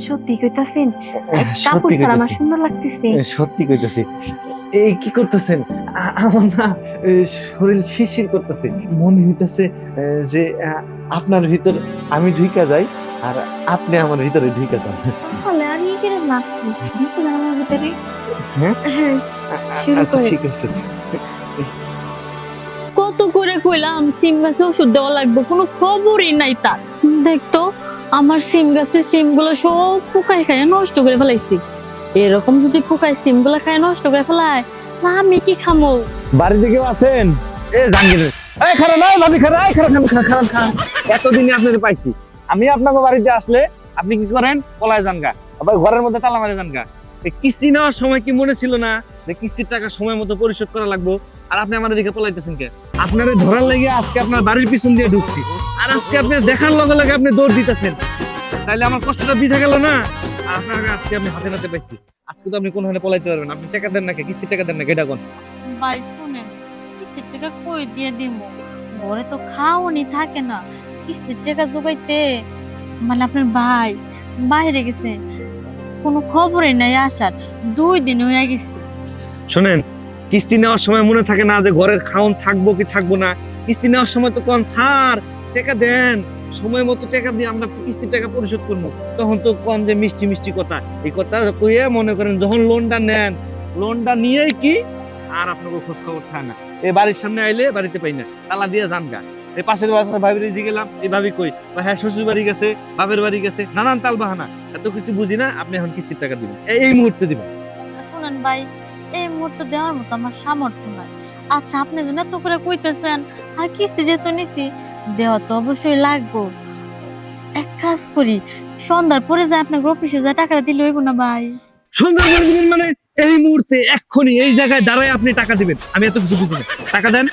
সত্যি কইতাছেন? কাপড় সত্যি ছাড়া আমার কইতাছি, সুন্দর লাগতেছে। সত্যি কইতাছি। এই কি করতেছেন? আমার না শরীর শিরশির করতেছে, মনে হইতেছে যে আপনার ভিতর আমি ঢুইকা যাই আর আপনি আমার ভিতরে ঢুইকা যান। তাহলে আর এই করে লাভ কি? ঢুকে যান আমার ভিতরে। হ্যাঁ, হ্যাঁ, শুরু আচ্ছা করেন। ঠিক আছে। কত করে কইলাম সিম গাছে ওষুধ দেওয়া লাগবে, কোনো খবরই নাই তার। দেখতো আমার সিম গাছের সিম গুলো সব পোকায় খায় নষ্ট করে ফেলাইছি। এরকম যদি পোকায় সিম গুলা খায় নষ্ট করে ফেলায়, না আমি কি খামো? বাড়িতে কেউ আছেন? জাহাঙ্গীর, এই খারাপ নাই ভাবি, খারাপ খারাপ। এতদিনে আপনাকে পাইছি। আমি আপনাকে বাড়িতে আসলে আপনি কি করেন? পলায় যান গা, আবার ঘরের মধ্যে তালা মারে যান গা। এই কিস্তি নেওয়ার সময় কি মনে ছিল না যে কিস্তির টাকা সময় মতো পরিশোধ করা লাগবে? আর আপনি আমার দিকে পলাইতেছেন কে? আপনারে ধরার লেগে আজকে আপনার বাড়ির পিছন দিয়ে ঢুকছি, আর আজকে আপনি দেখার লগে লগে আপনি দৌড় দিতেছেন। তাইলে আমার কষ্টটা বৃথা গেল না? আর আপনাকে আজকে আমি হাতে নাতে পাইছি। আজকে তো আপনি কোনখানে পলাইতে পারবেন? আপনি টাকা দেন নাকি, কিস্তির টাকা দেন নাকি, এটা কোন? ভাই শুনেন, কিস্তির টাকা কই দিয়ে দিব? ঘরে তো খাওয়ানি থাকে না। কিস্তির টাকা জোগাইতে মানে আপনার ভাই বাইরে গেছে, কোনো খবরই নাই আসার। 2 দিন হয়ে গেছে। শোনেন, কিস্তি নেওয়ার সময় মনে থাকে না যে ঘরের খাওন থাকবো কি থাকবো না? কিস্তি নেওয়ার সময় তো কোন ছাড়, টাকা দেন সময় মতো, টাকা দিয়ে আমরা কিস্তির টাকা পরিশোধ করবো। তখন তো কোন যে মিষ্টি মিষ্টি কথা, এই কথা কইয়ে মনে করেন যখন লোনটা নেন, লোনটা নিয়েই কি আর আপনাকে খোঁজ খবর থাকে না। এই বাড়ির সামনে আইলে বাড়িতে পাই না, তালা দিয়ে যান গা। এই পাশের বাসার ভাবির জি গেলাম, এই ভাবি কই, বা হ্যাঁ শ্বশুর বাড়ি গেছে, বাপের বাড়ি গেছে, নানান তাল বাহানা। এত কিছু বুঝি না, আপনি এখন কিস্তির টাকা দিবেন, এই মুহূর্তে দিবেন। শুনেন ভাই, এই মুহূর্তে দেওয়ার মতো আমার সামর্থ্য নাই। আচ্ছা আপনি যেন এত করে কইতেছেন, আর কিস্তি যেহেতু নিছি, দেওয়া তো অবশ্যই লাগবো। এক কাজ করি, সন্ধ্যার পরে যায় আপনার অফিসে যায় টাকাটা দিলে হইব না ভাই? সন্ধ্যা করে দিবেন মানে এই মুহূর্তে এক্ষুনি এই জায়গায় দাঁড়ায় আপনি টাকা দিবেন? আমি এত কিছু বুঝি না, টাকা দেন।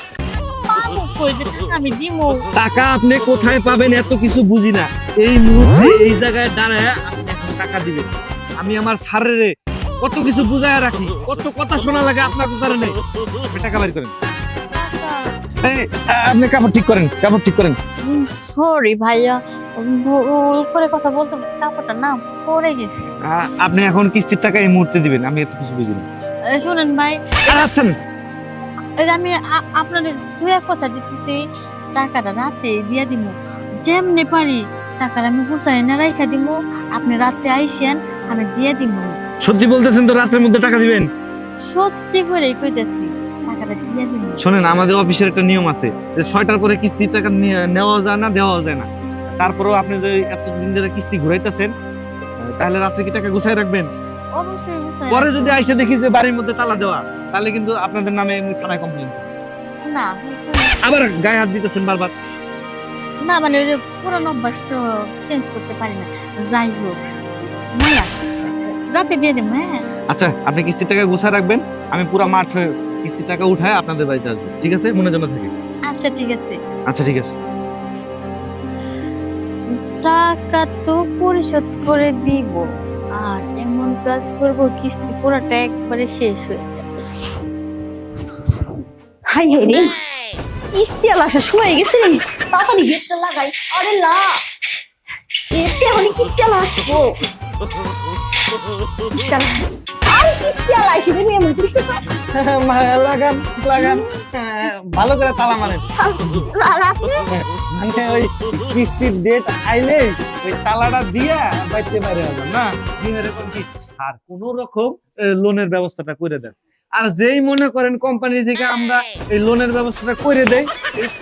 পাবো কই যে টাকা আমি দিমু? টাকা আপনি কোথায় পাবেন এত কিছু বুঝি না, এই মুহূর্তে এই জায়গায় দাঁড়ায় আপনি এখন টাকা দিবেন। আমি আমার স্যারেরে কত কিছু বুঝায় রাখি, কত কথা শোনা লাগে আপনার কারণে। আপনি টাকা বের করেন। এই, আপনি কাপড় ঠিক করেন, কাপড় ঠিক করেন। সরি ভাইয়া, ভুল করে কথা বলতে কাপড়টা না পড়ে গেছে। আপনি এখন কিস্তির টাকা এই মুহূর্তে দিবেন, আমি এত কিছু বুঝি না। শুনেন ভাই, আর আচ্ছা না, এই যে আমি আপনাদের সুয়া কথা দিতেছি, টাকাটা রাতে দিয়া দিব। যেমনি পারি টাকাটা আমি গুছাই না রাইখা দিব, আপনি রাতে আইসেন, আমি দিয়ে দিব। সত্যি বলতেছেন তো রাতের মধ্যে টাকা দিবেন? সত্যি করে কইতেছি, টাকাটা দিয়ে দিব। শোনেন, আমাদের অফিসের একটা নিয়ম আছে যে 6টার পরে কিস্তির টাকা নেওয়া যায় না, দেওয়া যায় না। তারপরেও আপনি যে এতদিন ধরে কিস্তি ঘুরাইতেছেন, তাহলে রাত্রে কি টাকা গুছাই রাখবেন? অবশ্যই গুছাই পরে রাখবো। যদি আইসে দেখি যে বাড়ির মধ্যে তালা দেওয়া, তাহলে কিন্তু আপনাদের নামে এমনি থানায় কমপ্লেন। না শুনেন, আবার গায়ে হাত দিতেছেন বারবার। না মানে ওই যে পুরনো অভ্যাস তো চেঞ্জ করতে পারি না। যাই হোক না, রাতে দিয়ে দেবো। হ্যাঁ আচ্ছা, আপনি কিস্তির টাকা গুছাই রাখবেন, আমি পুরো মাঠ হয়ে কিস্তির টাকা উঠায় আপনাদের বাড়িতে আসবো, ঠিক আছে? মনে জমা থাকে। আচ্ছা ঠিক আছে। আচ্ছা ঠিক আছে। টাকা তো পরিশোধ করে দিব, আর এমন কাজ করব কিস্তি পুরাটা একবারে শেষ হয়ে যাবে। হাই হাই রে, কিস্তি আলা আসা শুরু হয়ে গেছে। তাড়াতাড়ি গেটটা লাগাই। আরে লা, এতে হলি কিস্তি আলা আসবো। কিস্তি আলা, আরে কিস্তি আলা এসে দেবে এমন কিছু তো। লাগান লাগান, ভালো করে তালা মারেন। রাতে মানে ওই কিস্তির ডেট আইলে ওই তালাটা দিয়া বাইতে বাইরে হবেন না, এরকম কি? আর কোন রকম লোনের ব্যবস্থাটা করে দেন। আর যেই মনে করেন কোম্পানি থেকে আমরা এই লোনের ব্যবস্থাটা করে দেই,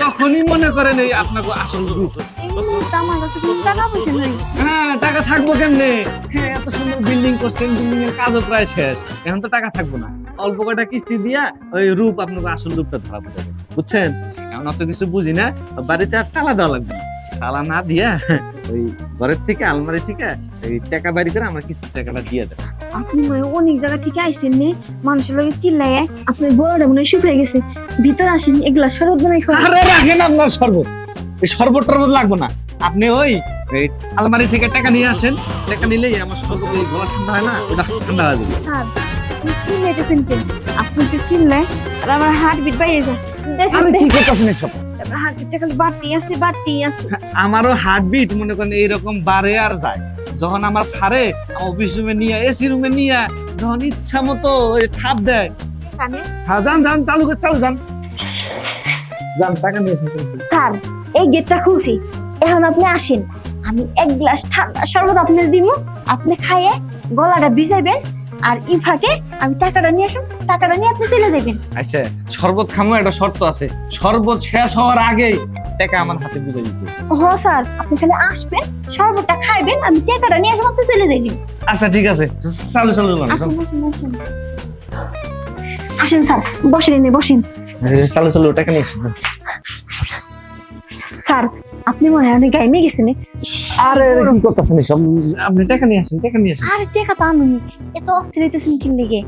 তখনই মনে করেন এই আপনাকে আসল গ্রুপ। এই মুহূর্তে আমার কাছে কোনো টাকা পয়সা নাই। হ্যাঁ, টাকা থাকবো কেমনে? হ্যাঁ, এত সুন্দর বিল্ডিং করছেন, বিল্ডিং এর কাজও প্রায় শেষ, এখন তো টাকা থাকবো না। অল্প কয়টা কিস্তি দিয়া ওই রূপ আপনাকে আসল রূপটা ধরা পড়বে, বুঝছেন? এখন অত কিছু বুঝি না, বাড়িতে আর তালা দেওয়া লাগবে না। তালা না দিয়া ওই ঘরের থেকে আলমারি থেকে এই টাকা বাড়ি করে আমার কিস্তির টাকাটা দিয়ে দেন। আপনি মনে হয় অনেক জায়গা থেকে আইসেন নে, মানুষের লগে চিল্লায় আপনার বড়টা মনে হয় শুকিয়ে গেছে। ভিতর আসেন, এগুলা শরবত বানাই খাওয়া। আরে রাখেন আপনার শরবত, এই শরবত টরবত লাগবে না। আপনি ওই এই আলমারি থেকে টাকা নিয়ে আসেন, টাকা নিলেই আমার শরবত এই গলা ঠান্ডা হয় না, ওটা ঠান্ডা হয়ে যাবে। স্যার, আপনি চিল্লাইতেছেন কেন? আপনি যে চিল্লায় আর আমার হার্টবিট বাইরে যায়। দেখেন আমি কি করতেছেন এসব? হার্টবিটটা খালি বাড়তেই আছে বাড়তেই আছে। আমারও হার্টবিট মনে করেন এইরকম বাড়ে আর যায়। যখন আমার ছাড়ে অফিস রুমে নিয়ে এসি রুমে নিয়ে যখন ইচ্ছা মতো ঠাপ দেয়। কানে হ্যাঁ যান যান, চালু করে চালু যান যান, টাকা নিয়ে এসেছেন। স্যার এই গেটটা খুলছি, এখন আপনি আসেন, আমি এক গ্লাস ঠান্ডা শরবত আপনার দিব, আপনি খাইয়ে গলাটা ভিজাইবেন, আর ইফাকে আমি টাকাটা নিয়ে আসুন, টাকাটা নিয়ে আপনি চলে যাবেন। আচ্ছা শরবত খামো, একটা শর্ত আছে, শরবত শেষ হওয়ার আগেই টাকা আমার হাতে বুঝে দিতে। হ স্যার, আপনি খালি আসবেন, শরবতটা খাইবেন, আমি টাকাটা নিয়ে আসুন, আপনি চলে যাবেন। আচ্ছা ঠিক আছে, চালু চালু যান। আসেন আসেন আসেন আসেন স্যার, বসেন এনে বসেন। চালু চালু, টাকা নিয়ে এসেছেন। স্যার আপনি মনে হয় অনেক গাইমে গেছেন। আরে কি করতেছেন এসব, আপনি টাকা নিয়ে আসেন, টাকা নিয়ে আসেন। আরে টাকা তো আমি এত অস্থির হইতেছেন কি লেগে,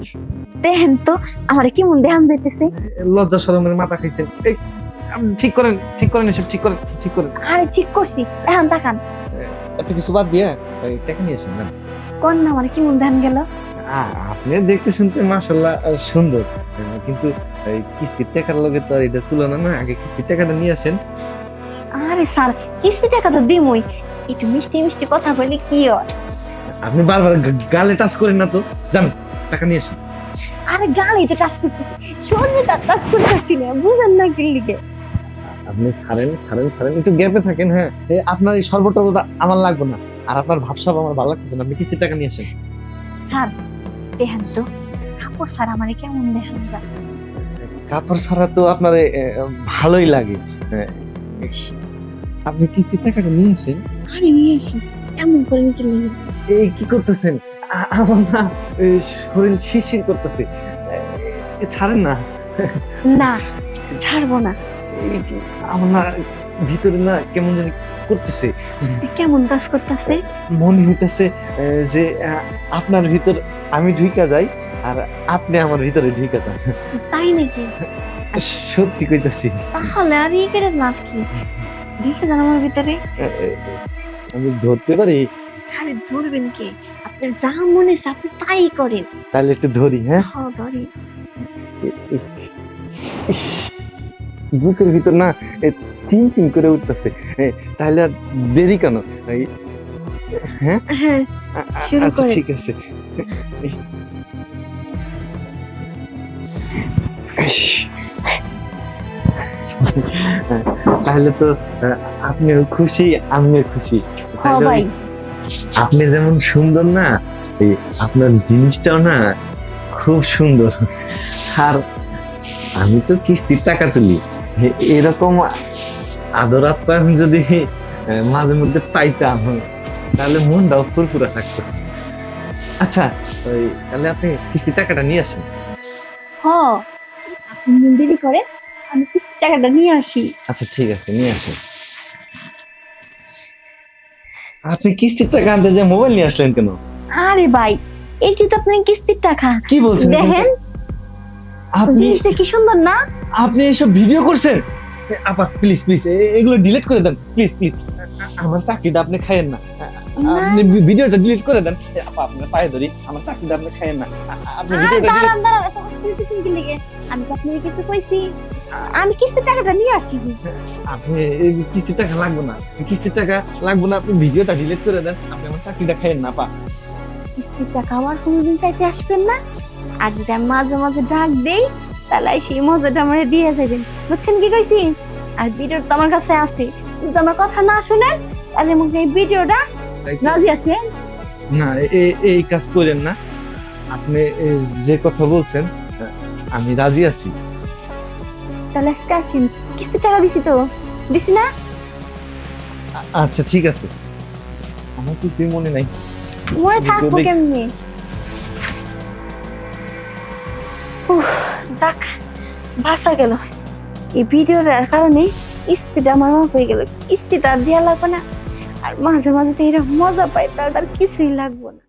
দেখেন তো আমার কেমন দেখান যাইতেছে। লজ্জা শরমের মাথা খাইছেন। এই, আপনি ঠিক করেন, ঠিক করেন এসব, ঠিক করেন, ঠিক করেন। আরে ঠিক করছি, এখন তাকান, এত কিছু বাদ দিয়ে টাকা নিয়ে আসেন না। কোন না আমার কেমন ধ্যান গেল। আপনি দেখতে শুনতে মাশাআল্লাহ সুন্দর, কিন্তু এই কিস্তির টাকার লগে তো আর এটা তুলনা না। আগে কিস্তির টাকাটা নিয়ে আসেন। আরে স্যার কিস্তি টাকা তো দিমই, একটু মিষ্টি মিষ্টি কথা বলি কি হয়। আপনি বারবার গালে টাচ করেন না তো, যান টাকা নিয়ে আসেন। আরে গাড়ি তো টাচ করতেছি, শরীরে তার টাচ করতেছি না, বুঝেন না কি লিগে। আপনি ছাড়েন ছাড়েন ছাড়েন, একটু গ্যাপে থাকেন। হ্যাঁ আপনার এই শরবতটা আমার লাগবে না, আর আপনার ভাবসাব আমার ভালো লাগতেছে না। আপনি কিস্তির টাকা নিয়ে আসেন। স্যার দেখেন তো কাপড় স্যার আমার কেমন দেখান যায়। কাপড় ছাড়া তো আপনার ভালোই লাগে। আপনি কিস্তির টাকাটা নিয়ে আসেন। আরে নিয়ে আসি, এমন করে কি লিগে। এই কি করতেছেন? আমার না এই শরীর শিরশির করতেছে, ছাড়েন না। না ছাড়বো না। এই আমার না ভিতরে না কেমন জানি করতেছে, কেমন কাজ করতেছে। মনে হইতেছে যে আপনার ভিতর আমি ঢুইকা যাই, আর আপনি আমার ভিতরে ঢুইকা যান। তাই নাকি? সত্যি কইতাছি। তাহলে আর এই করে লাভ কি, দেখে যান আমার ভিতরে। আমি ধরতে পারি? খালি ধরবেন কে, আপনার যা মনে আছে আপনি তাই করেন। তাহলে একটু ধরি। হ্যাঁ ধরি। বুকের ভিতর না চিন চিন করে উঠতেছে, তাহলে আর দেরি কেন? হ্যাঁ হ্যাঁ শুরু আচ্ছা করেন। ঠিক আছে। তাহলে তো আপনিও খুশি, আমিও খুশি। হ্যাঁ ভাই, আপনি যেমন সুন্দর না, এই আপনার জিনিসটাও না খুব সুন্দর। আর আমি তো কিস্তির টাকা তুলি, এরকম আদর আপ্যায়ন যদি মাঝে মধ্যে পাইতাম তাহলে মনটাও ফুরফুরা থাকতো। আচ্ছা তাহলে আপনি কিস্তির টাকাটা নিয়ে আসেন। আপনি দেরি করেন, আমি কিস্তির টাকাটা নিয়ে আসি। আচ্ছা ঠিক আছে, নিয়ে আসেন। আপনি কিস্তির টাকা আনতে যে মোবাইল নিয়ে আসলেন কেন? আরে ভাই এটি তো আপনার কিস্তির টাকা, কি বলছেন? দেখেন আপনি জিনিসটা কি সুন্দর না। আপনি এসব ভিডিও করছেন? আপা প্লিজ প্লিজ এগুলো ডিলিট করে দেন, প্লিজ প্লিজ। আমার চাকরিটা আপনি খাইয়েন না, আপনি ভিডিওটা ডিলিট করে দেন। আপা আপনার পায়ে ধরি, আমার চাকরিটা আপনি খাইয়েন না, আপনি ভিডিওটা দাঁড়ান দাঁড়ান, এত কথা বলতেছেন কি লিগে? আমি তো আপনাকে কিছু কইছি, আমি কিস্তির টাকাটা নিয়ে আসি। আপনি কিস্তির টাকা লাগবে না, কিস্তির টাকা লাগবে না, আপনি ভিডিওটা ডিলিট করে দেন, আপনি আমার চাকরিটা খাইয়েন না। আপা কিস্তির টাকা আমার কোনোদিন চাইতে আসবেন না, আর যদি আমি মাঝে মাঝে ডাক দেই তাহলে সেই মজাটা আমার দিয়ে যাবেন, বুঝছেন কি কইছি? আর ভিডিও তো আমার কাছে আছে, যদি আমার কথা না শুনেন তাহলে মুখে এই ভিডিওটা রাজি আছে। না এই কাজ করেন না, আপনি যে কথা বলছেন আমি রাজি আছি। তাহলে আজকে আসেন, কিস্তির টাকা দিছি তো, দিছি না? আচ্ছা ঠিক আছে, আমার কিছুই মনে নাই। মনে থাকবো কেমনি? যাক বাঁচা গেল, এই ভিডিওটার কারণে কিস্তিটা আমার মাফ হয়ে গেল। কিস্তিটা আর দেওয়া লাগবে না, আর মাঝে মাঝে তো এরকম মজা পাই, তার কিছুই লাগবে না।